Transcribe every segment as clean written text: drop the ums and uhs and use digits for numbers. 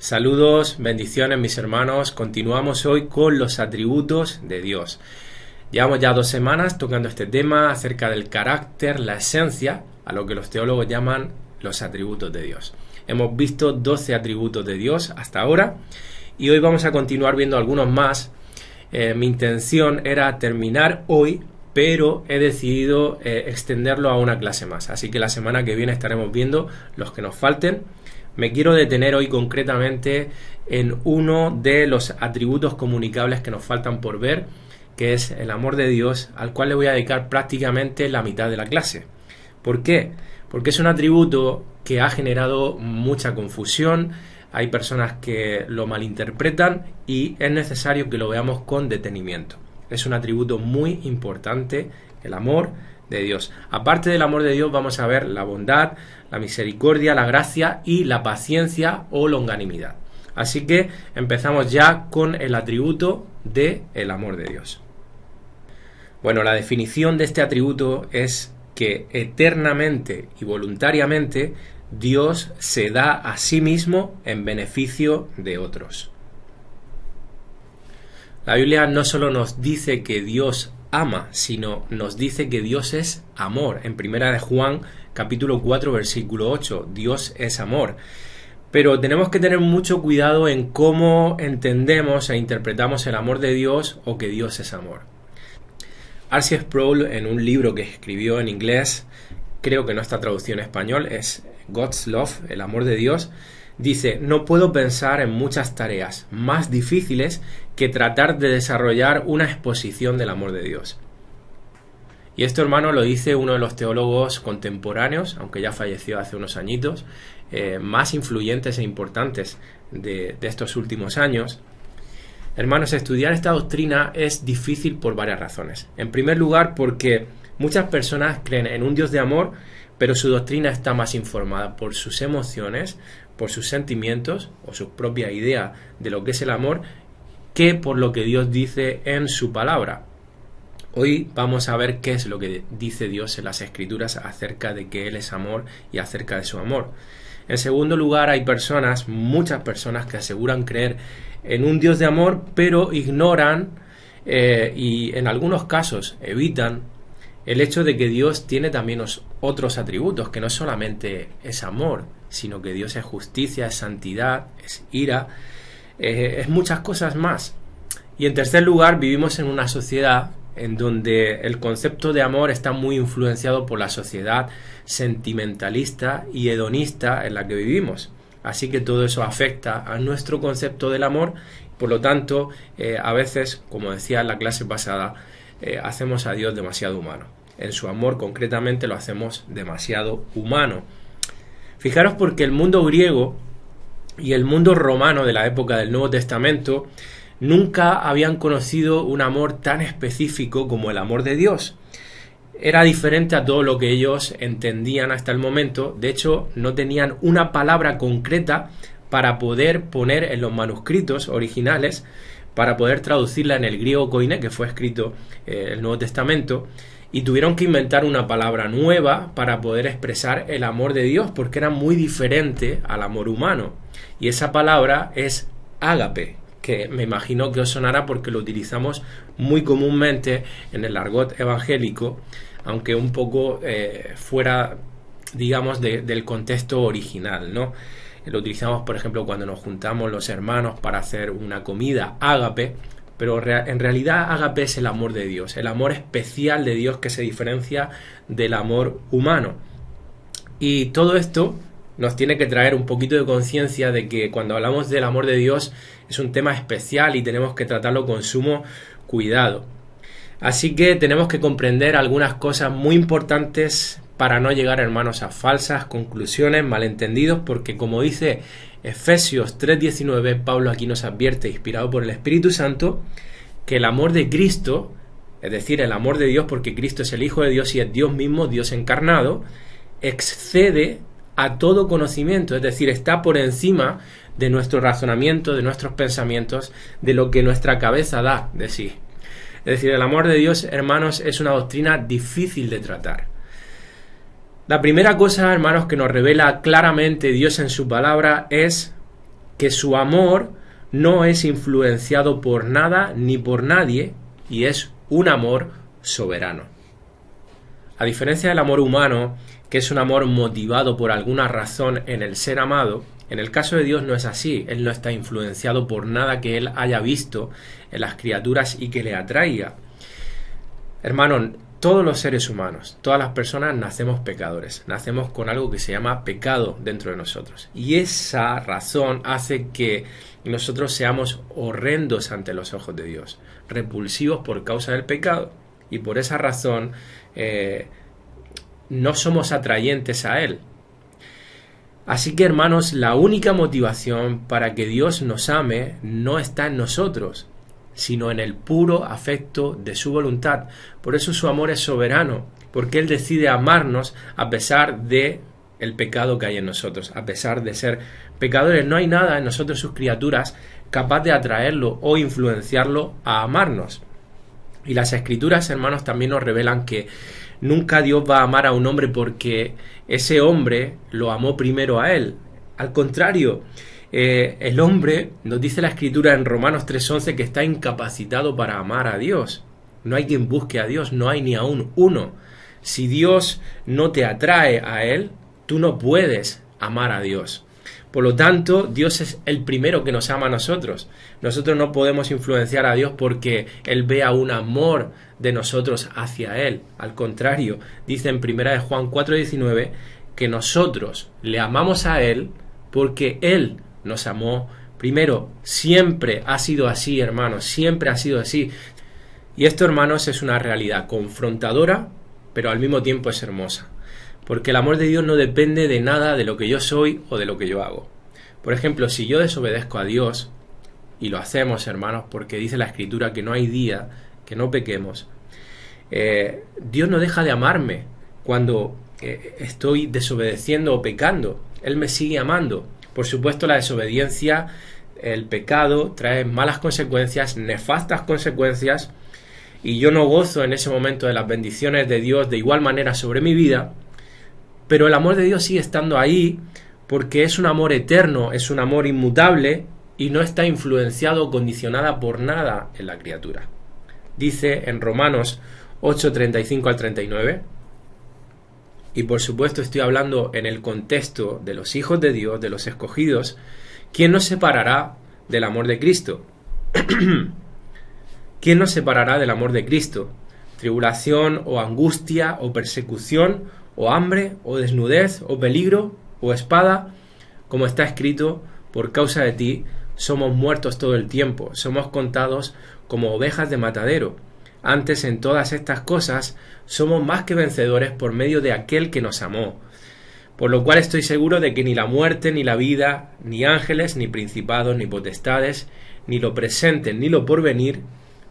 Saludos, bendiciones mis hermanos. Continuamos hoy con los atributos de Dios. Llevamos ya 2 semanas tocando este tema acerca del carácter, la esencia, a lo que los teólogos llaman los atributos de Dios. Hemos visto 12 atributos de Dios hasta ahora y hoy vamos a continuar viendo algunos más. Mi intención era terminar hoy, pero he decidido extenderlo a una clase más. Así que la semana que viene estaremos viendo los que nos falten. Me quiero detener hoy concretamente en uno de los atributos comunicables que nos faltan por ver, que es el amor de Dios, al cual le voy a dedicar prácticamente la mitad de la clase. ¿Por qué? Porque es un atributo que ha generado mucha confusión, hay personas que lo malinterpretan y es necesario que lo veamos con detenimiento. Es un atributo muy importante, el amor de Dios. Aparte del amor de Dios vamos a ver la bondad, la misericordia, la gracia y la paciencia o longanimidad. Así que empezamos ya con el atributo del amor de Dios. Bueno, la definición de este atributo es que eternamente y voluntariamente Dios se da a sí mismo en beneficio de otros. La Biblia no solo nos dice que Dios ama, sino nos dice que Dios es amor. En 1 Juan capítulo 4 versículo 8, Dios es amor. Pero tenemos que tener mucho cuidado en cómo entendemos e interpretamos el amor de Dios o que Dios es amor. R.C. Sproul, en un libro que escribió en inglés, creo que no está traducido en español, es God's Love, el amor de Dios, dice: no puedo pensar en muchas tareas más difíciles que tratar de desarrollar una exposición del amor de Dios. Y esto, hermano, lo dice uno de los teólogos contemporáneos, aunque ya falleció hace unos añitos, más influyentes e importantes de estos últimos años. Hermanos, estudiar esta doctrina es difícil por varias razones. En primer lugar, porque muchas personas creen en un Dios de amor, pero su doctrina está más informada por sus emociones, por sus sentimientos o su propia idea de lo que es el amor, que por lo que Dios dice en su palabra. Hoy vamos a ver qué es lo que dice Dios en las Escrituras acerca de que Él es amor y acerca de su amor. En segundo lugar, hay personas, muchas personas, que aseguran creer en un Dios de amor, pero ignoran y en algunos casos evitan el hecho de que Dios tiene también otros atributos, que no solamente es amor, sino que Dios es justicia, es santidad, es ira, es muchas cosas más. Y en tercer lugar, vivimos en una sociedad en donde el concepto de amor está muy influenciado por la sociedad sentimentalista y hedonista en la que vivimos. Así que todo eso afecta a nuestro concepto del amor. Por lo tanto, a veces, como decía en la clase pasada, hacemos a Dios demasiado humano. En su amor, concretamente, lo hacemos demasiado humano. Fijaros, porque el mundo griego y el mundo romano de la época del Nuevo Testamento nunca habían conocido un amor tan específico como el amor de Dios. Era diferente a todo lo que ellos entendían hasta el momento. De hecho, no tenían una palabra concreta para poder poner en los manuscritos originales, para poder traducirla en el griego koiné, que fue escrito el Nuevo Testamento, y tuvieron que inventar una palabra nueva para poder expresar el amor de Dios, porque era muy diferente al amor humano. Y esa palabra es ágape, que me imagino que os sonará porque lo utilizamos muy comúnmente en el argot evangélico, aunque un poco fuera, digamos, del contexto original, ¿no? Lo utilizamos, por ejemplo, cuando nos juntamos los hermanos para hacer una comida, ágape, pero en realidad ágape es el amor de Dios, el amor especial de Dios que se diferencia del amor humano. Y todo esto nos tiene que traer un poquito de conciencia de que cuando hablamos del amor de Dios es un tema especial y tenemos que tratarlo con sumo cuidado. Así que tenemos que comprender algunas cosas muy importantes para no llegar, hermanos, a falsas conclusiones, malentendidos, porque como dice Efesios 3:19, Pablo aquí nos advierte, inspirado por el Espíritu Santo, que el amor de Cristo, es decir, el amor de Dios, porque Cristo es el Hijo de Dios y es Dios mismo, Dios encarnado, excede a todo conocimiento, es decir, está por encima de nuestro razonamiento, de nuestros pensamientos, de lo que nuestra cabeza da de sí. Es decir, el amor de Dios, hermanos, es una doctrina difícil de tratar. La primera cosa, hermanos, que nos revela claramente Dios en su palabra es que su amor no es influenciado por nada ni por nadie y es un amor soberano. A diferencia del amor humano, que es un amor motivado por alguna razón en el ser amado, en el caso de Dios no es así. Él no está influenciado por nada que Él haya visto en las criaturas y que le atraiga. Hermano, todos los seres humanos, todas las personas nacemos pecadores, nacemos con algo que se llama pecado dentro de nosotros. Y esa razón hace que nosotros seamos horrendos ante los ojos de Dios, repulsivos por causa del pecado. Y por esa razón no somos atrayentes a Él. Así que, hermanos, la única motivación para que Dios nos ame no está en nosotros, sino en el puro afecto de su voluntad. Por eso su amor es soberano, porque Él decide amarnos a pesar de el pecado que hay en nosotros, a pesar de ser pecadores. No hay nada en nosotros, sus criaturas, capaz de atraerlo o influenciarlo a amarnos. Y las Escrituras, hermanos, también nos revelan que nunca Dios va a amar a un hombre porque ese hombre lo amó primero a Él. Al contrario, el hombre, nos dice la Escritura en Romanos 3:11, que está incapacitado para amar a Dios. No hay quien busque a Dios, no hay ni aún uno. Si Dios no te atrae a Él, tú no puedes amar a Dios. Por lo tanto, Dios es el primero que nos ama a nosotros. Nosotros no podemos influenciar a Dios porque Él vea un amor de nosotros hacia Él. Al contrario, dice en 1 Juan 4:19 que nosotros le amamos a Él porque Él nos amó primero. Siempre ha sido así, hermanos, siempre ha sido así. Y esto, hermanos, es una realidad confrontadora, pero al mismo tiempo es hermosa. Porque el amor de Dios no depende de nada de lo que yo soy o de lo que yo hago. Por ejemplo, si yo desobedezco a Dios, y lo hacemos, hermanos, porque dice la Escritura que no hay día que no pequemos, Dios no deja de amarme cuando estoy desobedeciendo o pecando. Él me sigue amando. Por supuesto, la desobediencia, el pecado, trae malas consecuencias, nefastas consecuencias, y yo no gozo en ese momento de las bendiciones de Dios de igual manera sobre mi vida. Pero el amor de Dios sigue estando ahí porque es un amor eterno, es un amor inmutable y no está influenciado o condicionada por nada en la criatura. Dice en Romanos 8:35 al 39, y por supuesto estoy hablando en el contexto de los hijos de Dios, de los escogidos, ¿quién nos separará del amor de Cristo? ¿Quién nos separará del amor de Cristo? ¿Tribulación o angustia o persecución o hambre, o desnudez, o peligro, o espada? Como está escrito, por causa de ti somos muertos todo el tiempo, somos contados como ovejas de matadero. Antes, en todas estas cosas, somos más que vencedores por medio de aquel que nos amó. Por lo cual estoy seguro de que ni la muerte, ni la vida, ni ángeles, ni principados, ni potestades, ni lo presente, ni lo porvenir,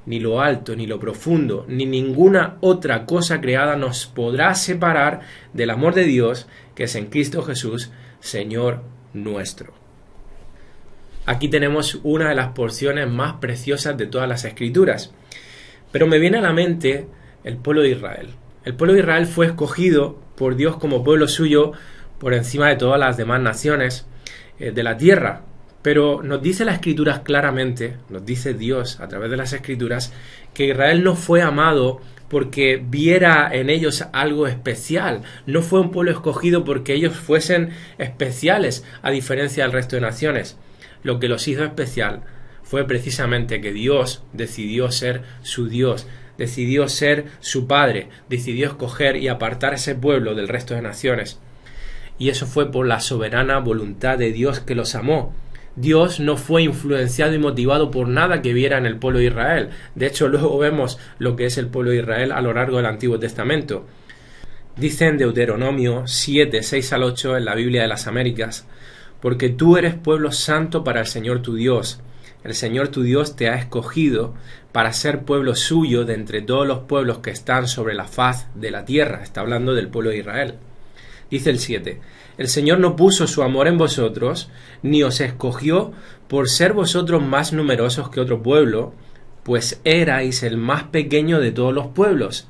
ni lo alto, ni lo profundo, ni ninguna otra cosa creada nos podrá separar del amor de Dios que es en Cristo Jesús, Señor nuestro. Aquí tenemos una de las porciones más preciosas de todas las Escrituras. Pero me viene a la mente el pueblo de Israel. El pueblo de Israel fue escogido por Dios como pueblo suyo por encima de todas las demás naciones de la tierra. Pero nos dice las Escrituras claramente, nos dice Dios a través de las Escrituras, que Israel no fue amado porque viera en ellos algo especial. No fue un pueblo escogido porque ellos fuesen especiales, a diferencia del resto de naciones. Lo que los hizo especial fue precisamente que Dios decidió ser su Dios, decidió ser su Padre, decidió escoger y apartar a ese pueblo del resto de naciones. Y eso fue por la soberana voluntad de Dios que los amó. Dios no fue influenciado y motivado por nada que viera en el pueblo de Israel. De hecho, luego vemos lo que es el pueblo de Israel a lo largo del Antiguo Testamento. Dice en Deuteronomio 7, 6 al 8 en la Biblia de las Américas: porque tú eres pueblo santo para el Señor tu Dios. El Señor tu Dios te ha escogido para ser pueblo suyo de entre todos los pueblos que están sobre la faz de la tierra. Está hablando del pueblo de Israel. Dice el 7: el Señor no puso su amor en vosotros, ni os escogió por ser vosotros más numerosos que otro pueblo, pues erais el más pequeño de todos los pueblos.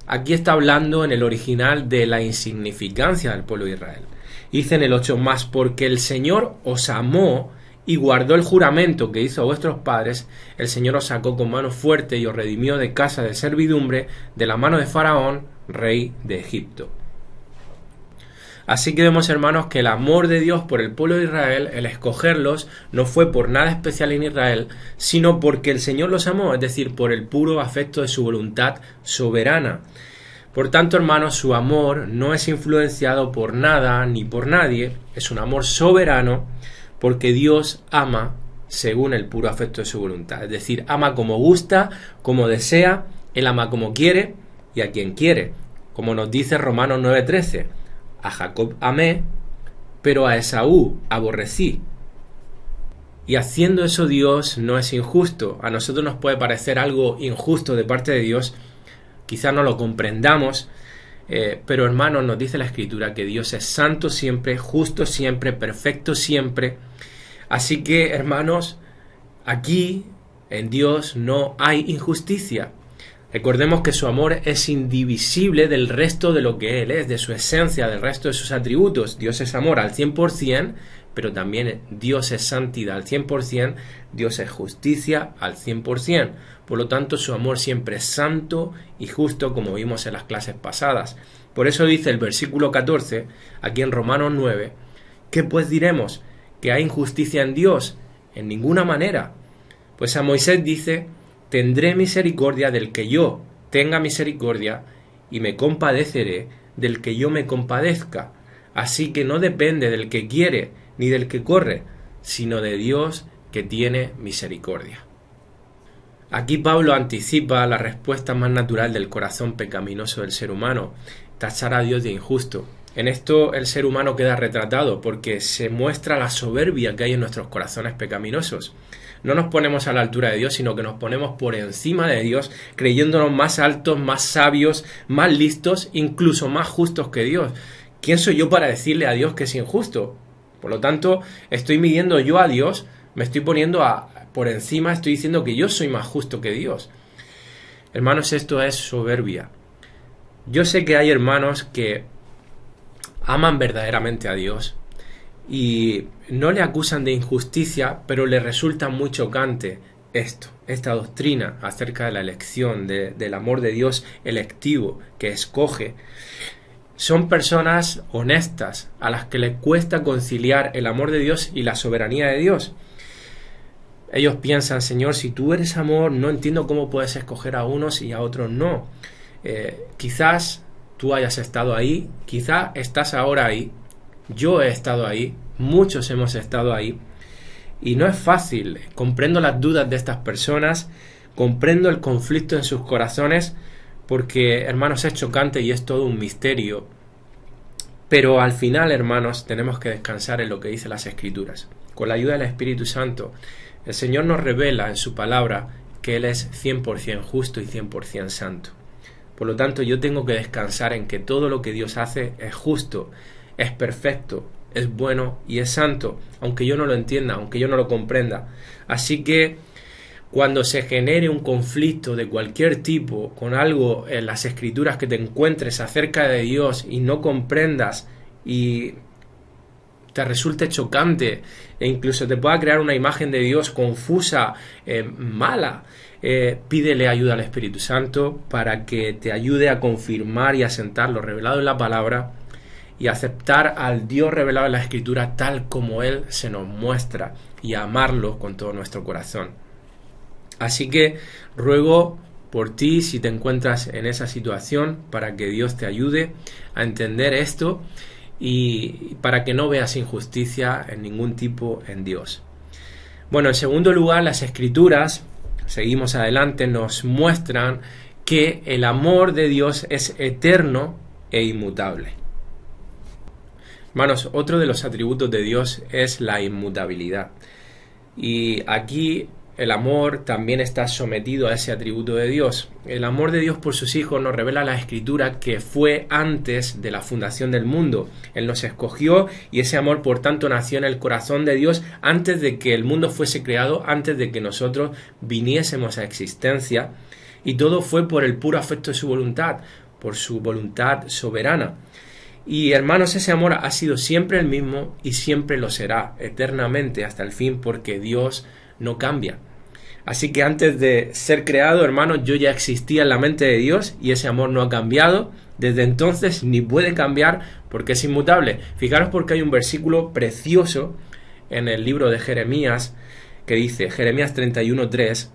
Aquí está hablando en el original de la insignificancia del pueblo de Israel. Dice en el 8: más porque el Señor os amó y guardó el juramento que hizo a vuestros padres, el Señor os sacó con mano fuerte y os redimió de casa de servidumbre, de la mano de Faraón, rey de Egipto. Así que vemos, hermanos, que el amor de Dios por el pueblo de Israel, el escogerlos, no fue por nada especial en Israel, sino porque el Señor los amó, es decir, por el puro afecto de su voluntad soberana. Por tanto, hermanos, su amor no es influenciado por nada ni por nadie, es un amor soberano, porque Dios ama según el puro afecto de su voluntad. Es decir, ama como gusta, como desea, Él ama como quiere y a quien quiere. Como nos dice Romanos 9:13, a Jacob amé, pero a Esaú aborrecí. Y haciendo eso Dios no es injusto. A nosotros nos puede parecer algo injusto de parte de Dios, quizás no lo comprendamos, pero hermanos, nos dice la Escritura que Dios es santo siempre, justo siempre, perfecto siempre. Así que, hermanos, aquí en Dios no hay injusticia. Recordemos que su amor es indivisible del resto de lo que Él es, de su esencia, del resto de sus atributos. Dios es amor al 100%, pero también Dios es santidad al 100%, Dios es justicia al 100%. Por lo tanto, su amor siempre es santo y justo, como vimos en las clases pasadas. Por eso dice el versículo 14, aquí en Romanos 9, ¿qué pues diremos? ¿Que hay injusticia en Dios? En ninguna manera. Pues a Moisés dice, tendré misericordia del que yo tenga misericordia y me compadeceré del que yo me compadezca. Así que no depende del que quiere ni del que corre, sino de Dios que tiene misericordia. Aquí Pablo anticipa la respuesta más natural del corazón pecaminoso del ser humano, tachar a Dios de injusto. En esto el ser humano queda retratado porque se muestra la soberbia que hay en nuestros corazones pecaminosos. No nos ponemos a la altura de Dios, sino que nos ponemos por encima de Dios, creyéndonos más altos, más sabios, más listos, incluso más justos que Dios. ¿Quién soy yo para decirle a Dios que es injusto? Por lo tanto, estoy midiendo yo a Dios, me estoy poniendo por encima, estoy diciendo que yo soy más justo que Dios. Hermanos, esto es soberbia. Yo sé que hay hermanos que aman verdaderamente a Dios y no le acusan de injusticia, pero le resulta muy chocante esta doctrina acerca de la elección, del amor de Dios electivo que escoge. Son personas honestas a las que les cuesta conciliar el amor de Dios y la soberanía de Dios. Ellos piensan, Señor, si tú eres amor, no entiendo cómo puedes escoger a unos y a otros no. Quizás tú hayas estado ahí, quizás estás ahora ahí, yo he estado ahí, muchos hemos estado ahí, y no es fácil. Comprendo las dudas de estas personas, comprendo el conflicto en sus corazones, porque, hermanos, es chocante y es todo un misterio. Pero al final, hermanos, tenemos que descansar en lo que dicen las Escrituras. Con la ayuda del Espíritu Santo, el Señor nos revela en su palabra que Él es 100% justo y 100% santo. Por lo tanto, yo tengo que descansar en que todo lo que Dios hace es justo, es perfecto, es bueno y es santo, aunque yo no lo entienda, aunque yo no lo comprenda. Así que cuando se genere un conflicto de cualquier tipo con algo en las Escrituras que te encuentres acerca de Dios y no comprendas y te resulte chocante e incluso te pueda crear una imagen de Dios confusa, mala, pídele ayuda al Espíritu Santo para que te ayude a confirmar y asentar lo revelado en la palabra y aceptar al Dios revelado en la Escritura tal como Él se nos muestra y amarlo con todo nuestro corazón. Así que ruego por ti, si te encuentras en esa situación, para que Dios te ayude a entender esto y para que no veas injusticia en ningún tipo en Dios. Bueno, en segundo lugar, las Escrituras, seguimos adelante, nos muestran que el amor de Dios es eterno e inmutable. Hermanos, otro de los atributos de Dios es la inmutabilidad. Y aquí el amor también está sometido a ese atributo de Dios. El amor de Dios por sus hijos nos revela la Escritura que fue antes de la fundación del mundo. Él nos escogió y ese amor, por tanto, nació en el corazón de Dios antes de que el mundo fuese creado, antes de que nosotros viniésemos a existencia. Y todo fue por el puro afecto de su voluntad, por su voluntad soberana. Y hermanos, ese amor ha sido siempre el mismo y siempre lo será, eternamente hasta el fin, porque Dios no cambia. Así que antes de ser creado, hermanos, yo ya existía en la mente de Dios y ese amor no ha cambiado desde entonces ni puede cambiar porque es inmutable. Fijaros porque hay un versículo precioso en el libro de Jeremías que dice, Jeremías 31:3,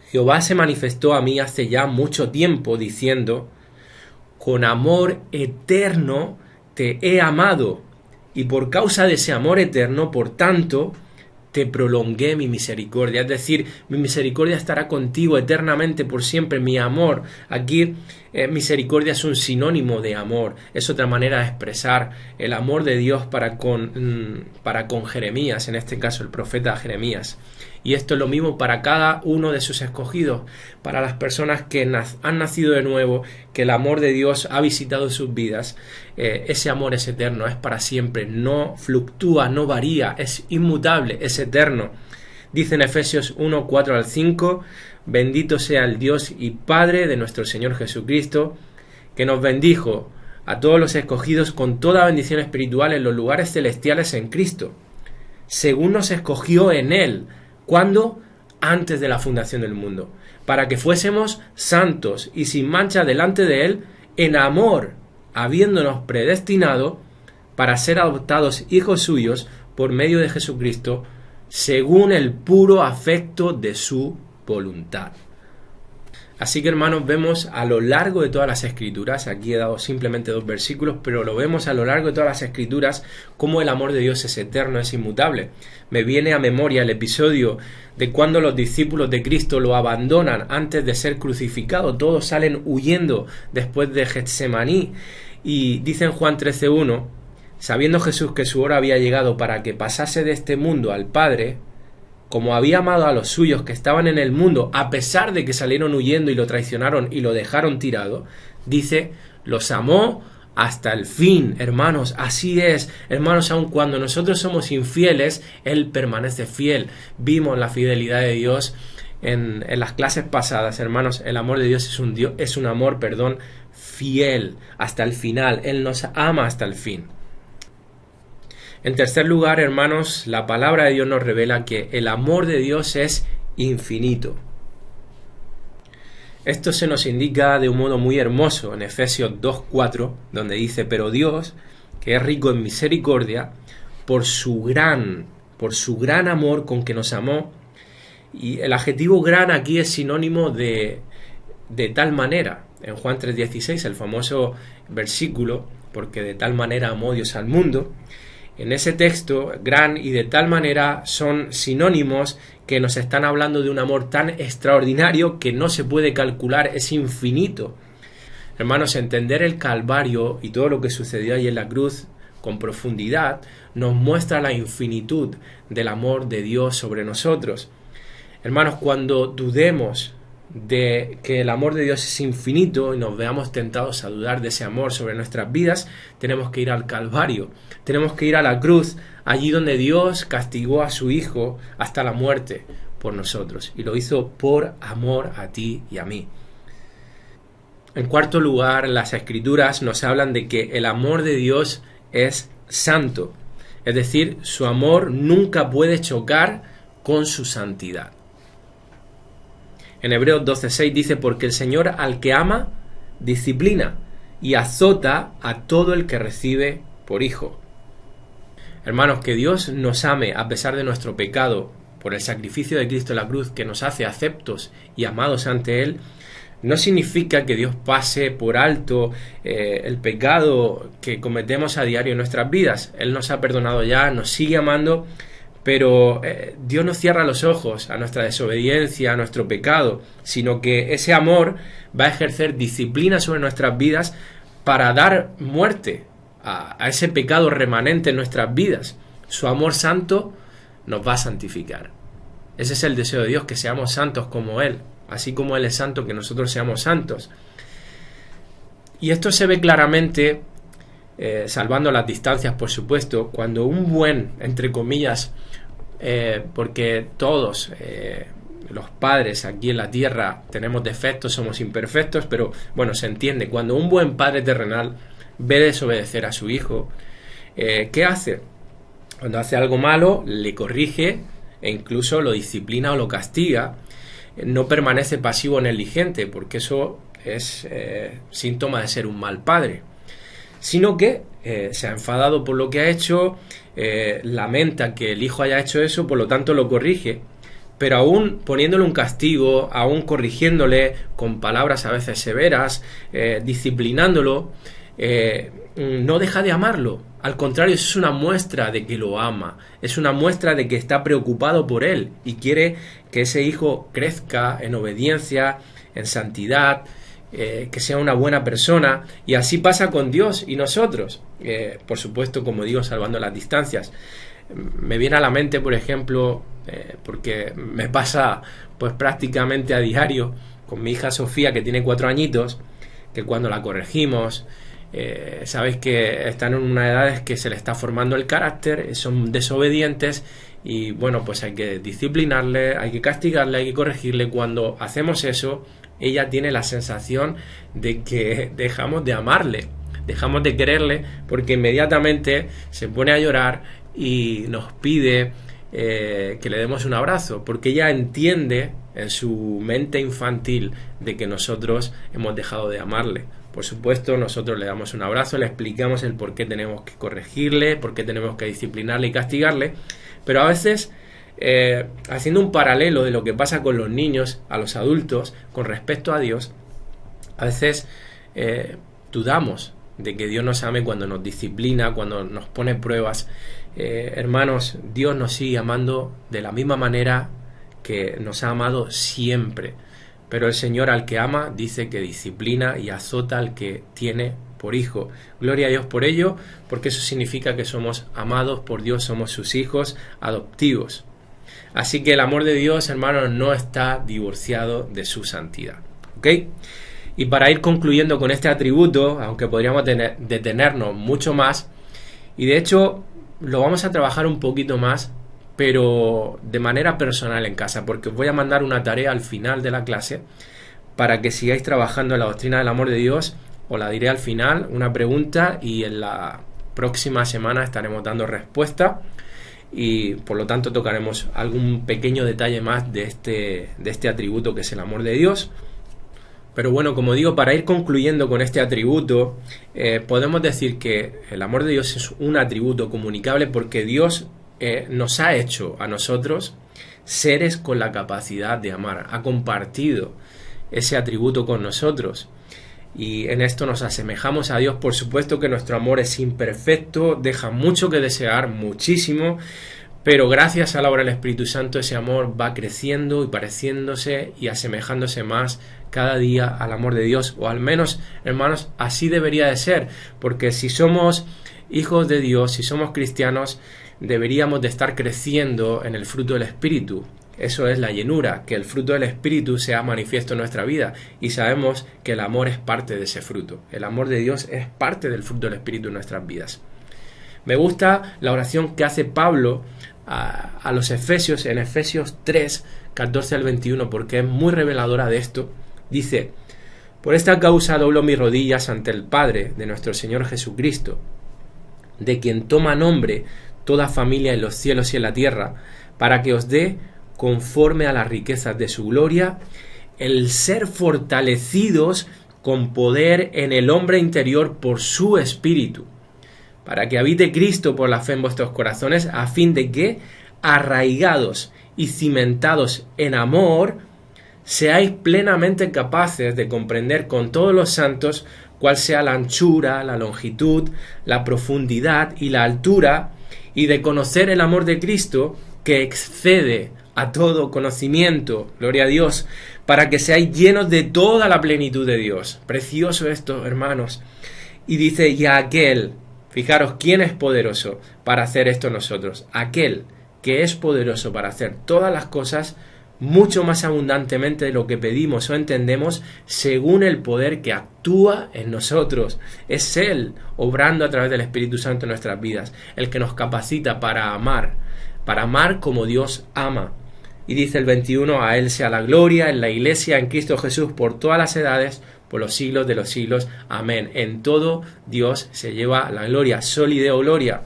Jehová se manifestó a mí hace ya mucho tiempo diciendo, con amor eterno te he amado y por causa de ese amor eterno, por tanto, te prolongué mi misericordia, es decir, mi misericordia estará contigo eternamente por siempre, mi amor. Aquí misericordia es un sinónimo de amor, es otra manera de expresar el amor de Dios para con Jeremías, en este caso el profeta Jeremías. Y esto es lo mismo para cada uno de sus escogidos, para las personas que han nacido de nuevo, que el amor de Dios ha visitado sus vidas. Ese amor es eterno, es para siempre, no fluctúa, no varía, es inmutable, es eterno. Dice en Efesios 1:4-5, bendito sea el Dios y Padre de nuestro Señor Jesucristo, que nos bendijo a todos los escogidos con toda bendición espiritual en los lugares celestiales en Cristo, según nos escogió en Él. ¿Cuándo? Antes de la fundación del mundo, para que fuésemos santos y sin mancha delante de Él, en amor, habiéndonos predestinado para ser adoptados hijos suyos por medio de Jesucristo, según el puro afecto de su voluntad. Así que hermanos, vemos a lo largo de todas las escrituras, aquí he dado simplemente 2 versículos, pero lo vemos a lo largo de todas las escrituras cómo el amor de Dios es eterno, es inmutable. Me viene a memoria el episodio de cuando los discípulos de Cristo lo abandonan antes de ser crucificado, todos salen huyendo después de Getsemaní y dice en Juan 13:1, sabiendo Jesús que su hora había llegado para que pasase de este mundo al Padre, como había amado a los suyos que estaban en el mundo, a pesar de que salieron huyendo y lo traicionaron y lo dejaron tirado, dice, los amó hasta el fin, hermanos, así es, hermanos, aun cuando nosotros somos infieles, Él permanece fiel. Vimos la fidelidad de Dios en las clases pasadas, hermanos, el amor de Dios es un amor fiel hasta el final, Él nos ama hasta el fin. En tercer lugar, hermanos, la palabra de Dios nos revela que el amor de Dios es infinito. Esto se nos indica de un modo muy hermoso en Efesios 2:4, donde dice, pero Dios, que es rico en misericordia, por su gran amor con que nos amó, y el adjetivo gran aquí es sinónimo de tal manera. En Juan 3:16, el famoso versículo, porque de tal manera amó Dios al mundo, en ese texto, gran y de tal manera son sinónimos que nos están hablando de un amor tan extraordinario que no se puede calcular, es infinito. Hermanos, entender el Calvario y todo lo que sucedió ahí en la cruz con profundidad nos muestra la infinitud del amor de Dios sobre nosotros. Hermanos, cuando dudemos de que el amor de Dios es infinito y nos veamos tentados a dudar de ese amor sobre nuestras vidas, tenemos que ir al Calvario, tenemos que ir a la cruz, allí donde Dios castigó a su Hijo hasta la muerte por nosotros, y lo hizo por amor a ti y a mí. En cuarto lugar, las Escrituras nos hablan de que el amor de Dios es santo, es decir, su amor nunca puede chocar con su santidad. En Hebreos 12:6 dice, porque el Señor al que ama, disciplina y azota a todo el que recibe por hijo. Hermanos, que Dios nos ame a pesar de nuestro pecado, por el sacrificio de Cristo en la cruz que nos hace aceptos y amados ante Él, no significa que Dios pase por alto el pecado que cometemos a diario en nuestras vidas. Él nos ha perdonado ya, nos sigue amando, pero Dios no cierra los ojos a nuestra desobediencia, a nuestro pecado, sino que ese amor va a ejercer disciplina sobre nuestras vidas para dar muerte a ese pecado remanente en nuestras vidas. Su amor santo nos va a santificar. Ese es el deseo de Dios, que seamos santos como Él, así como Él es santo, que nosotros seamos santos. Y esto se ve claramente, salvando las distancias, por supuesto, cuando un buen, entre comillas, porque todos los padres aquí en la tierra tenemos defectos, somos imperfectos, pero bueno, se entiende, cuando un buen padre terrenal ve desobedecer a su hijo, ¿qué hace? Cuando hace algo malo, le corrige e incluso lo disciplina o lo castiga. No permanece pasivo o negligente, porque eso es síntoma de ser un mal padre, sino que se ha enfadado por lo que ha hecho, lamenta que el hijo haya hecho eso, por lo tanto lo corrige, pero aún poniéndole un castigo, aún corrigiéndole con palabras a veces severas, disciplinándolo, no deja de amarlo. Al contrario, eso es una muestra de que lo ama, es una muestra de que está preocupado por él y quiere que ese hijo crezca en obediencia, en santidad, que sea una buena persona. Y así pasa con Dios y nosotros, por supuesto, como digo, salvando las distancias. Me viene a la mente, por ejemplo, porque me pasa pues prácticamente a diario con mi hija Sofía, que tiene 4 añitos, que cuando la corregimos, sabéis que están en una edad en que se le está formando el carácter, son desobedientes y bueno, pues hay que disciplinarle, hay que castigarle, hay que corregirle. Cuando hacemos eso, ella tiene la sensación de que dejamos de amarle, dejamos de quererle, porque inmediatamente se pone a llorar y nos pide que le demos un abrazo, porque ella entiende en su mente infantil de que nosotros hemos dejado de amarle. Por supuesto, nosotros le damos un abrazo, le explicamos el por qué tenemos que corregirle, por qué tenemos que disciplinarle y castigarle, pero a veces, haciendo un paralelo de lo que pasa con los niños a los adultos con respecto a Dios, a veces dudamos de que Dios nos ame cuando nos disciplina, cuando nos pone pruebas. Hermanos, Dios nos sigue amando de la misma manera que nos ha amado siempre. Pero el Señor al que ama dice que disciplina y azota al que tiene por hijo. Gloria a Dios por ello, porque eso significa que somos amados por Dios, somos sus hijos adoptivos. Así que el amor de Dios, hermanos, no está divorciado de su santidad. ¿Ok? Y para ir concluyendo con este atributo, aunque podríamos detenernos mucho más, y de hecho lo vamos a trabajar un poquito más, pero de manera personal en casa, porque os voy a mandar una tarea al final de la clase para que sigáis trabajando en la doctrina del amor de Dios. Os la diré al final, una pregunta, y en la próxima semana estaremos dando respuesta y por lo tanto tocaremos algún pequeño detalle más de este atributo que es el amor de Dios. Pero bueno, como digo, para ir concluyendo con este atributo, podemos decir que el amor de Dios es un atributo comunicable porque Dios nos ha hecho a nosotros seres con la capacidad de amar, ha compartido ese atributo con nosotros y en esto nos asemejamos a Dios. Por supuesto que nuestro amor es imperfecto, deja mucho que desear, muchísimo, pero gracias a la obra del Espíritu Santo ese amor va creciendo y pareciéndose y asemejándose más cada día al amor de Dios, o al menos, hermanos, así debería de ser, porque si somos hijos de Dios, si somos cristianos, deberíamos de estar creciendo en el fruto del Espíritu. Eso es la llenura, que el fruto del Espíritu sea manifiesto en nuestra vida, y sabemos que el amor es parte de ese fruto. El amor de Dios es parte del fruto del Espíritu en nuestras vidas. Me gusta la oración que hace Pablo a los Efesios, en Efesios 3, 14 al 21, porque es muy reveladora de esto. Dice: por esta causa doblo mis rodillas ante el Padre de nuestro Señor Jesucristo, de quien toma nombre toda familia en los cielos y en la tierra, para que os dé, conforme a las riquezas de su gloria, el ser fortalecidos con poder en el hombre interior por su Espíritu, para que habite Cristo por la fe en vuestros corazones, a fin de que, arraigados y cimentados en amor, seáis plenamente capaces de comprender con todos los santos cuál sea la anchura, la longitud, la profundidad y la altura, y de conocer el amor de Cristo, que excede a todo conocimiento, gloria a Dios, para que seáis llenos de toda la plenitud de Dios. Precioso esto, hermanos. Y dice: y a aquel, fijaros, ¿quién es poderoso para hacer esto nosotros? Aquel que es poderoso para hacer todas las cosas mucho más abundantemente de lo que pedimos o entendemos, según el poder que actúa en nosotros. Es Él obrando a través del Espíritu Santo en nuestras vidas, el que nos capacita para amar como Dios ama. Y dice el 21: a Él sea la gloria en la Iglesia, en Cristo Jesús, por todas las edades, por los siglos de los siglos. Amén. En todo Dios se lleva la gloria. Soli Deo Gloria.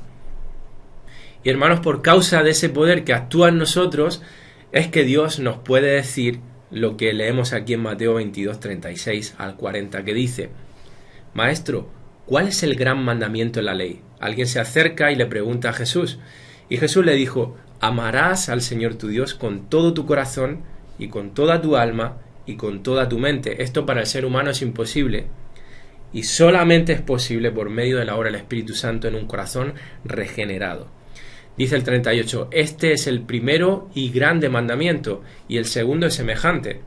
Y hermanos, por causa de ese poder que actúa en nosotros, es que Dios nos puede decir lo que leemos aquí en Mateo 22, 36 al 40, que dice: Maestro, ¿cuál es el gran mandamiento en la ley? Alguien se acerca y le pregunta a Jesús. Y Jesús le dijo: amarás al Señor tu Dios con todo tu corazón y con toda tu alma y con toda tu mente. Esto para el ser humano es imposible. Y solamente es posible por medio de la obra del Espíritu Santo en un corazón regenerado. Dice el 38, este es el primero y grande mandamiento, y el segundo es semejante: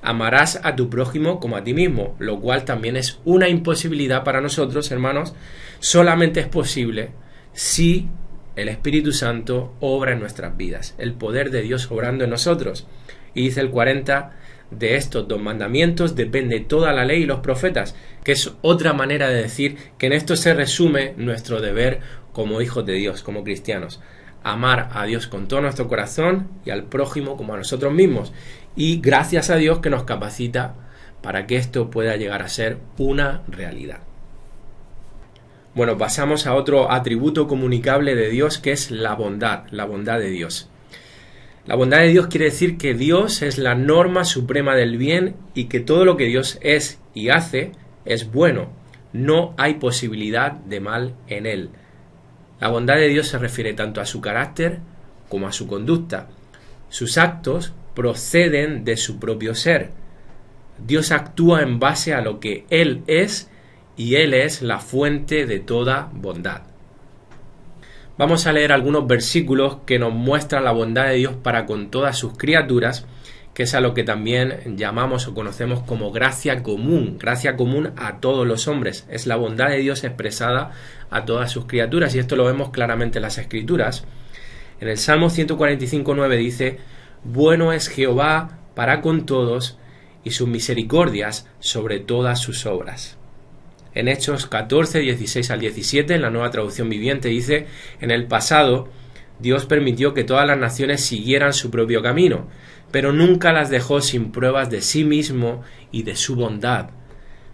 amarás a tu prójimo como a ti mismo, lo cual también es una imposibilidad para nosotros, hermanos. Solamente es posible si el Espíritu Santo obra en nuestras vidas, el poder de Dios obrando en nosotros. Y dice el 40, de estos dos mandamientos depende toda la ley y los profetas, que es otra manera de decir que en esto se resume nuestro deber como hijos de Dios, como cristianos: amar a Dios con todo nuestro corazón y al prójimo como a nosotros mismos. Y gracias a Dios que nos capacita para que esto pueda llegar a ser una realidad. Bueno, pasamos a otro atributo comunicable de Dios, que es la bondad de Dios. La bondad de Dios quiere decir que Dios es la norma suprema del bien y que todo lo que Dios es y hace es bueno. No hay posibilidad de mal en él. La bondad de Dios se refiere tanto a su carácter como a su conducta. Sus actos proceden de su propio ser. Dios actúa en base a lo que Él es, y Él es la fuente de toda bondad. Vamos a leer algunos versículos que nos muestran la bondad de Dios para con todas sus criaturas, que es a lo que también llamamos o conocemos como gracia común a todos los hombres. Es la bondad de Dios expresada a todas sus criaturas, y esto lo vemos claramente en las Escrituras. En el Salmo 145:9 dice: bueno es Jehová para con todos, y sus misericordias sobre todas sus obras. En Hechos 14, 16 al 17, en la Nueva Traducción Viviente, dice: en el pasado Dios permitió que todas las naciones siguieran su propio camino, pero nunca las dejó sin pruebas de sí mismo y de su bondad.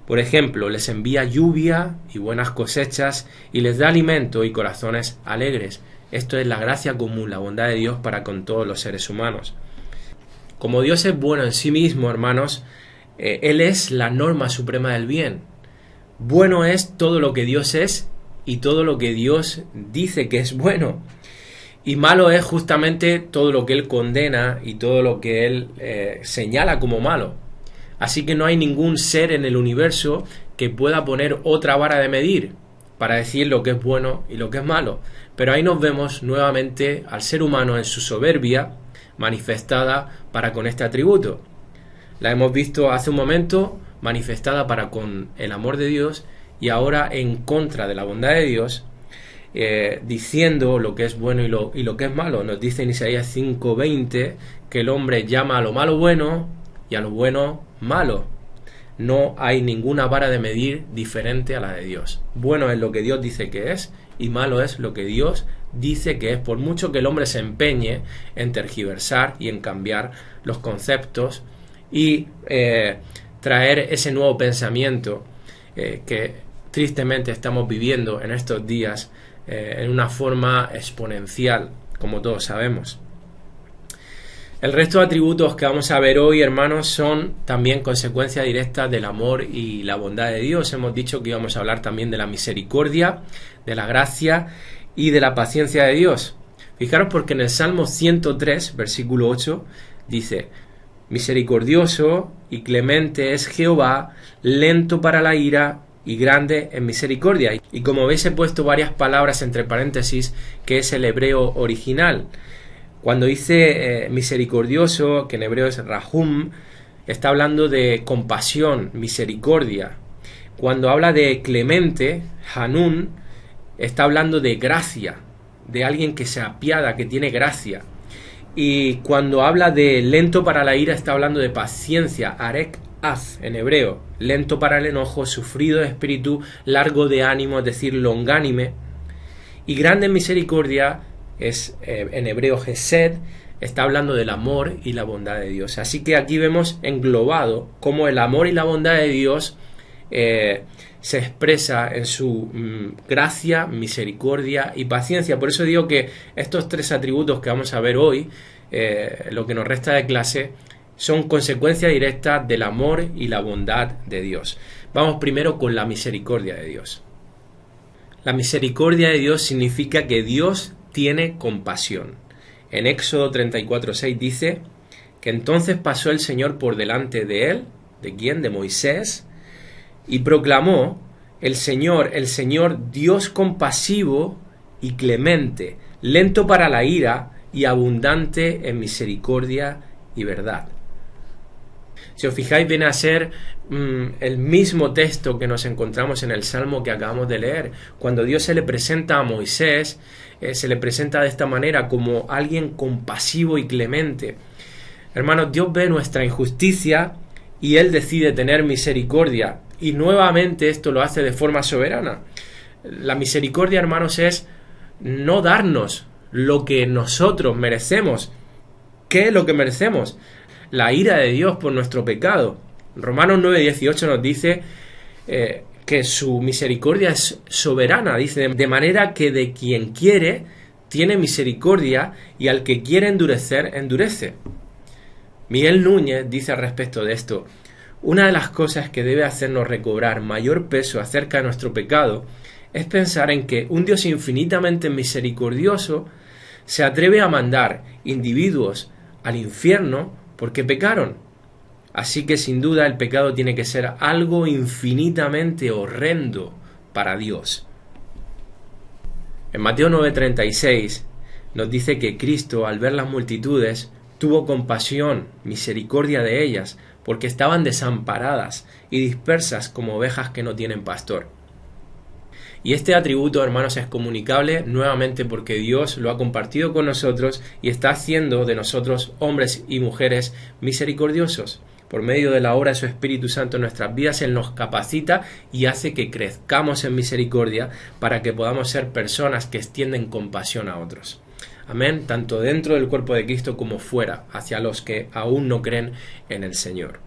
Por ejemplo, les envía lluvia y buenas cosechas, y les da alimento y corazones alegres. Esto es la gracia común, la bondad de Dios para con todos los seres humanos. Como Dios es bueno en sí mismo, hermanos, Él es la norma suprema del bien. Bueno es todo lo que Dios es y todo lo que Dios dice que es bueno. Y malo es justamente todo lo que Él condena y todo lo que Él señala como malo. Así que no hay ningún ser en el universo que pueda poner otra vara de medir para decir lo que es bueno y lo que es malo. Pero ahí nos vemos nuevamente al ser humano en su soberbia manifestada para con este atributo. La hemos visto hace un momento manifestada para con el amor de Dios, y ahora en contra de la bondad de Dios, diciendo lo que es bueno y lo que es malo. Nos dice en Isaías 5:20 que el hombre llama a lo malo bueno y a lo bueno malo. No hay ninguna vara de medir diferente a la de Dios. Bueno es lo que Dios dice que es, y malo es lo que Dios dice que es, por mucho que el hombre se empeñe en tergiversar y en cambiar los conceptos y traer ese nuevo pensamiento que tristemente estamos viviendo en estos días en una forma exponencial, como todos sabemos. El resto de atributos que vamos a ver hoy, hermanos, son también consecuencia directa del amor y la bondad de Dios. Hemos dicho que íbamos a hablar también de la misericordia, de la gracia y de la paciencia de Dios. Fijaros, porque en el Salmo 103, versículo 8, dice: misericordioso y clemente es Jehová, lento para la ira y grande en misericordia. Y como veis, he puesto varias palabras entre paréntesis, que es el hebreo original. Cuando dice misericordioso, que en hebreo es rahum, está hablando de compasión, misericordia. Cuando habla de clemente, hanun, está hablando de gracia, de alguien que se apiada, que tiene gracia. Y cuando habla de lento para la ira, está hablando de paciencia, arek af en hebreo, lento para el enojo, sufrido de espíritu, largo de ánimo, es decir, longánime. Y grande en misericordia es en hebreo Hesed, está hablando del amor y la bondad de Dios. Así que aquí vemos englobado cómo el amor y la bondad de Dios se expresa en su gracia, misericordia y paciencia. Por eso digo que estos tres atributos que vamos a ver hoy, lo que nos resta de clase, son consecuencia directa del amor y la bondad de Dios. Vamos primero con la misericordia de Dios. La misericordia de Dios significa que Dios tiene compasión. En Éxodo 34:6 dice que entonces pasó el Señor por delante de él, ¿de quién? De Moisés, y proclamó: el Señor, Dios compasivo y clemente, lento para la ira y abundante en misericordia y verdad. Si os fijáis, viene a ser el mismo texto que nos encontramos en el Salmo que acabamos de leer. Cuando Dios se le presenta a Moisés, se le presenta de esta manera, como alguien compasivo y clemente. Hermanos, Dios ve nuestra injusticia y Él decide tener misericordia. Y nuevamente esto lo hace de forma soberana. La misericordia, hermanos, es no darnos lo que nosotros merecemos. ¿Qué es lo que merecemos? La ira de Dios por nuestro pecado. Romanos 9:18 nos dice que su misericordia es soberana. Dice, de manera que de quien quiere tiene misericordia, y al que quiere endurecer, endurece. Miguel Núñez dice al respecto de esto: una de las cosas que debe hacernos recobrar mayor peso acerca de nuestro pecado es pensar en que un Dios infinitamente misericordioso se atreve a mandar individuos al infierno porque pecaron. Así que sin duda el pecado tiene que ser algo infinitamente horrendo para Dios. En Mateo 9:36 nos dice que Cristo, al ver las multitudes, tuvo compasión, misericordia de ellas, porque estaban desamparadas y dispersas como ovejas que no tienen pastor. Y este atributo, hermanos, es comunicable nuevamente porque Dios lo ha compartido con nosotros y está haciendo de nosotros hombres y mujeres misericordiosos. Por medio de la obra de su Espíritu Santo en nuestras vidas, Él nos capacita y hace que crezcamos en misericordia para que podamos ser personas que extienden compasión a otros. Amén, tanto dentro del cuerpo de Cristo como fuera, hacia los que aún no creen en el Señor.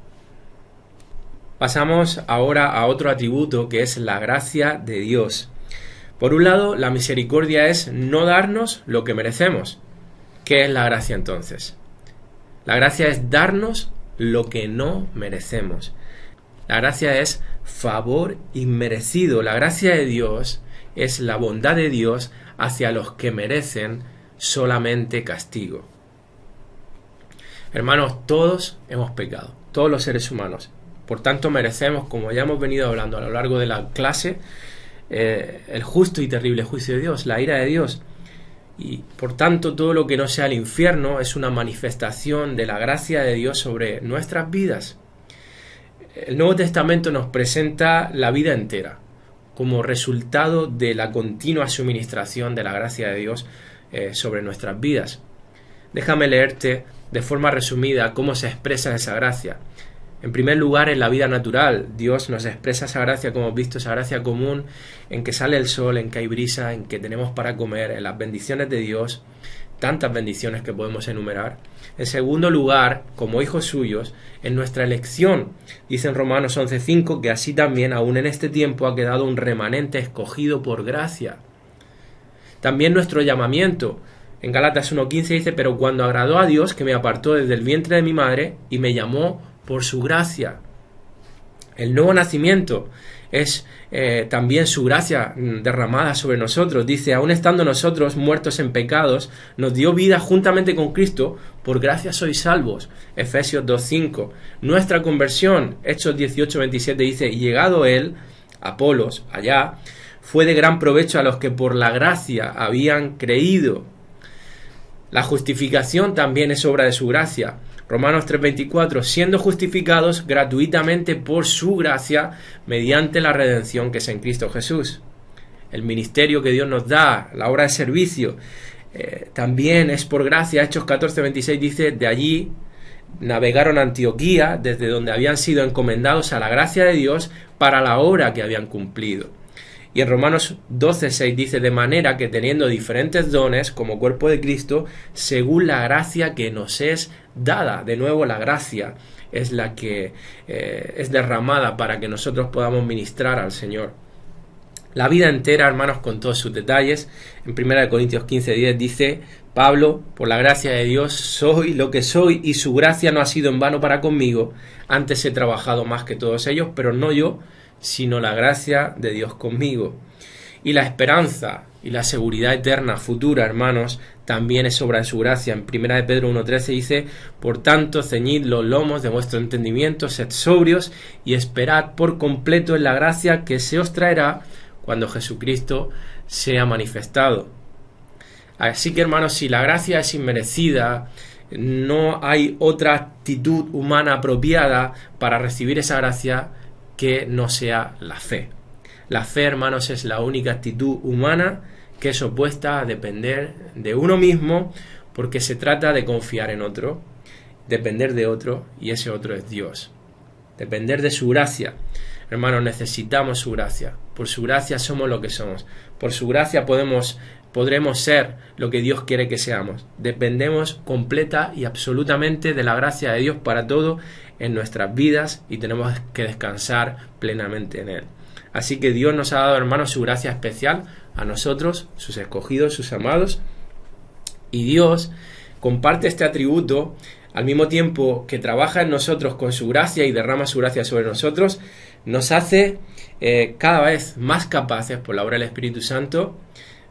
Pasamos ahora a otro atributo, que es la gracia de Dios. Por un lado, la misericordia es no darnos lo que merecemos. ¿Qué es la gracia entonces? La gracia es darnos lo que no merecemos. La gracia es favor inmerecido. La gracia de Dios es la bondad de Dios hacia los que merecen solamente castigo. Hermanos, todos hemos pecado, todos los seres humanos. Por tanto, merecemos, como ya hemos venido hablando a lo largo de la clase, el justo y terrible juicio de Dios, la ira de Dios. Y por tanto, todo lo que no sea el infierno es una manifestación de la gracia de Dios sobre nuestras vidas. El Nuevo Testamento nos presenta la vida entera como resultado de la continua suministración de la gracia de Dios sobre nuestras vidas. Déjame leerte de forma resumida cómo se expresa esa gracia. En primer lugar, en la vida natural, Dios nos expresa esa gracia, como hemos visto, esa gracia común, en que sale el sol, en que hay brisa, en que tenemos para comer, en las bendiciones de Dios, tantas bendiciones que podemos enumerar. En segundo lugar, como hijos suyos, en nuestra elección, dice en Romanos 11:5, que así también, aún en este tiempo, ha quedado un remanente escogido por gracia. También nuestro llamamiento. En Gálatas 1:15 dice, pero cuando agradó a Dios, que me apartó desde el vientre de mi madre y me llamó por su gracia. El nuevo nacimiento es también su gracia derramada sobre nosotros. Dice, aun estando nosotros muertos en pecados, nos dio vida juntamente con Cristo, por gracia sois salvos. Efesios 2:5. Nuestra conversión, Hechos 18:27 dice, y llegado él, Apolos, allá, fue de gran provecho a los que por la gracia habían creído. La justificación también es obra de su gracia. Romanos 3:24, siendo justificados gratuitamente por su gracia mediante la redención que es en Cristo Jesús. El ministerio que Dios nos da, la obra de servicio, también es por gracia. Hechos 14:26 dice, de allí navegaron a Antioquía, desde donde habían sido encomendados a la gracia de Dios para la obra que habían cumplido. Y en Romanos 12:6 dice, de manera que teniendo diferentes dones como cuerpo de Cristo, según la gracia que nos es dada. De nuevo, la gracia es la que es derramada para que nosotros podamos ministrar al Señor. La vida entera, hermanos, con todos sus detalles. En 1 Corintios 15:10 dice Pablo: por la gracia de Dios soy lo que soy, y su gracia no ha sido en vano para conmigo. Antes he trabajado más que todos ellos, pero no yo, sino la gracia de Dios conmigo. Y la esperanza y la seguridad eterna futura, hermanos, también es obra de su gracia. En 1 Pedro 1:13 dice: por tanto, ceñid los lomos de vuestro entendimiento, sed sobrios y esperad por completo en la gracia que se os traerá cuando Jesucristo sea manifestado. Así que, hermanos, si la gracia es inmerecida, no hay otra actitud humana apropiada para recibir esa gracia que no sea la fe. La fe, hermanos, es la única actitud humana que es opuesta a depender de uno mismo, porque se trata de confiar en otro, depender de otro, y ese otro es Dios. Depender de su gracia. Hermanos, necesitamos su gracia. Por su gracia somos lo que somos. Por su gracia podremos ser lo que Dios quiere que seamos. Dependemos completa y absolutamente de la gracia de Dios para todo en nuestras vidas, y tenemos que descansar plenamente en Él. Así que Dios nos ha dado, hermanos, su gracia especial a nosotros, sus escogidos, sus amados, y Dios comparte este atributo al mismo tiempo que trabaja en nosotros con su gracia y derrama su gracia sobre nosotros. Nos hace cada vez más capaces, por la obra del Espíritu Santo,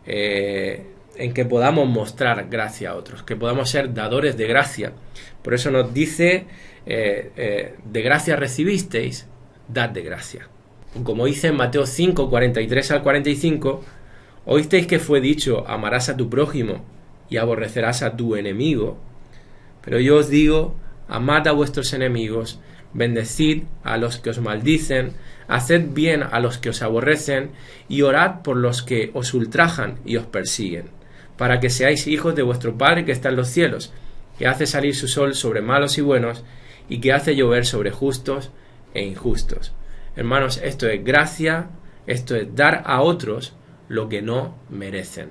en que podamos mostrar gracia a otros, que podamos ser dadores de gracia. Por eso nos dice: de gracia recibisteis, dad de gracia. Como dice en Mateo 5, 43 al 45, oísteis que fue dicho: amarás a tu prójimo y aborrecerás a tu enemigo. Pero yo os digo: amad a vuestros enemigos, bendecid a los que os maldicen, haced bien a los que os aborrecen, y orad por los que os ultrajan y os persiguen, para que seáis hijos de vuestro Padre que está en los cielos, que hace salir su sol sobre malos y buenos, y que hace llover sobre justos e injustos. Hermanos, esto es gracia, esto es dar a otros lo que no merecen.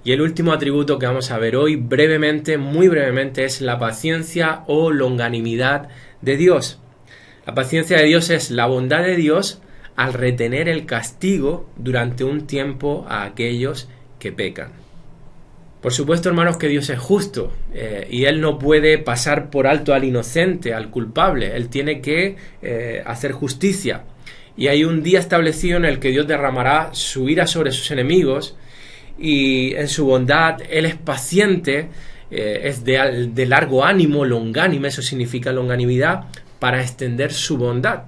Y el último atributo que vamos a ver hoy brevemente, muy brevemente, es la paciencia o longanimidad de Dios. La paciencia de Dios es la bondad de Dios al retener el castigo durante un tiempo a aquellos que pecan. Por supuesto, hermanos, que Dios es justo y Él no puede pasar por alto al inocente, al culpable. Él tiene que hacer justicia. Y hay un día establecido en el que Dios derramará su ira sobre sus enemigos, y en su bondad Él es paciente, es de largo ánimo, longánime, eso significa longanimidad, para extender su bondad.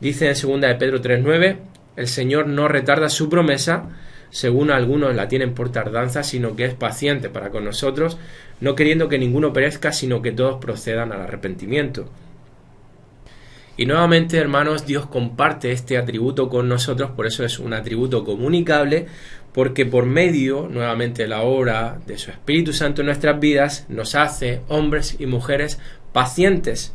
Dice en 2 de Pedro 3:9: el Señor no retarda su promesa, según algunos la tienen por tardanza, sino que es paciente para con nosotros, no queriendo que ninguno perezca, sino que todos procedan al arrepentimiento. Y nuevamente, hermanos, Dios comparte este atributo con nosotros, por eso es un atributo comunicable, porque por medio, nuevamente, de la obra de su Espíritu Santo en nuestras vidas, nos hace hombres y mujeres pacientes.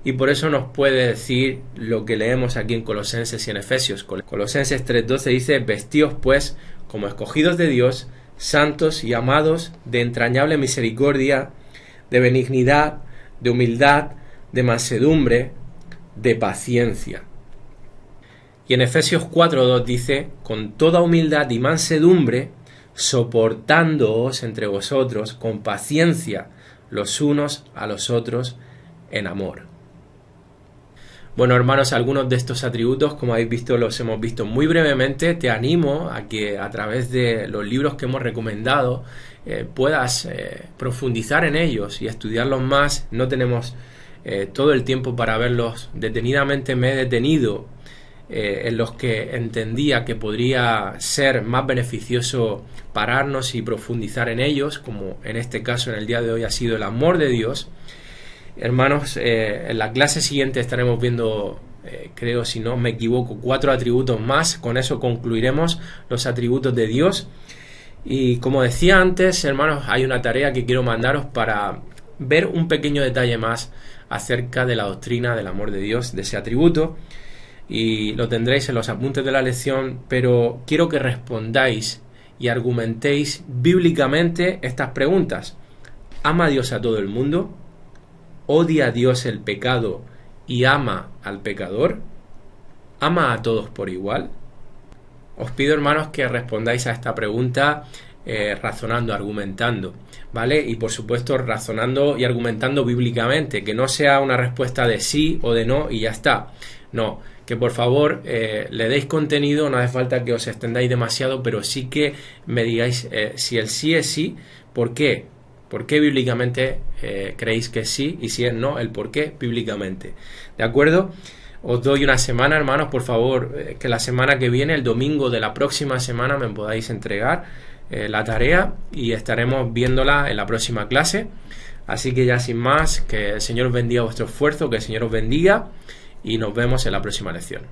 Y por eso nos puede decir lo que leemos aquí en Colosenses y en Efesios. Colosenses 3:12 dice: vestíos pues como escogidos de Dios, santos y amados, de entrañable misericordia, de benignidad, de humildad, de mansedumbre, de paciencia. Y en Efesios 4:2 dice: con toda humildad y mansedumbre, soportándoos entre vosotros con paciencia los unos a los otros en amor. Bueno, hermanos, algunos de estos atributos, como habéis visto, los hemos visto muy brevemente. Te animo a que a través de los libros que hemos recomendado puedas profundizar en ellos y estudiarlos más. No tenemos todo el tiempo para verlos detenidamente. Me he detenido en los que entendía que podría ser más beneficioso pararnos y profundizar en ellos, como en este caso en el día de hoy ha sido el amor de Dios. Hermanos, en la clase siguiente estaremos viendo, creo, si no me equivoco, 4 atributos más. Con eso concluiremos los atributos de Dios. Y como decía antes, hermanos, hay una tarea que quiero mandaros para ver un pequeño detalle más acerca de la doctrina del amor de Dios, de ese atributo. Y lo tendréis en los apuntes de la lección, pero quiero que respondáis y argumentéis bíblicamente estas preguntas. ¿Ama Dios a todo el mundo? ¿Odia a Dios el pecado y ama al pecador? ¿Ama a todos por igual? Os pido, hermanos, que respondáis a esta pregunta razonando, argumentando, ¿vale? Y por supuesto razonando y argumentando bíblicamente, que no sea una respuesta de sí o de no y ya está. No, que por favor le deis contenido, no hace falta que os extendáis demasiado, pero sí que me digáis si el sí es sí, ¿por qué? ¿Por qué bíblicamente creéis que sí? Y si es no, el por qué bíblicamente. ¿De acuerdo? Os doy una semana, hermanos, por favor, que la semana que viene, el domingo de la próxima semana, me podáis entregar la tarea y estaremos viéndola en la próxima clase. Así que ya sin más, que el Señor os bendiga vuestro esfuerzo, que el Señor os bendiga y nos vemos en la próxima lección.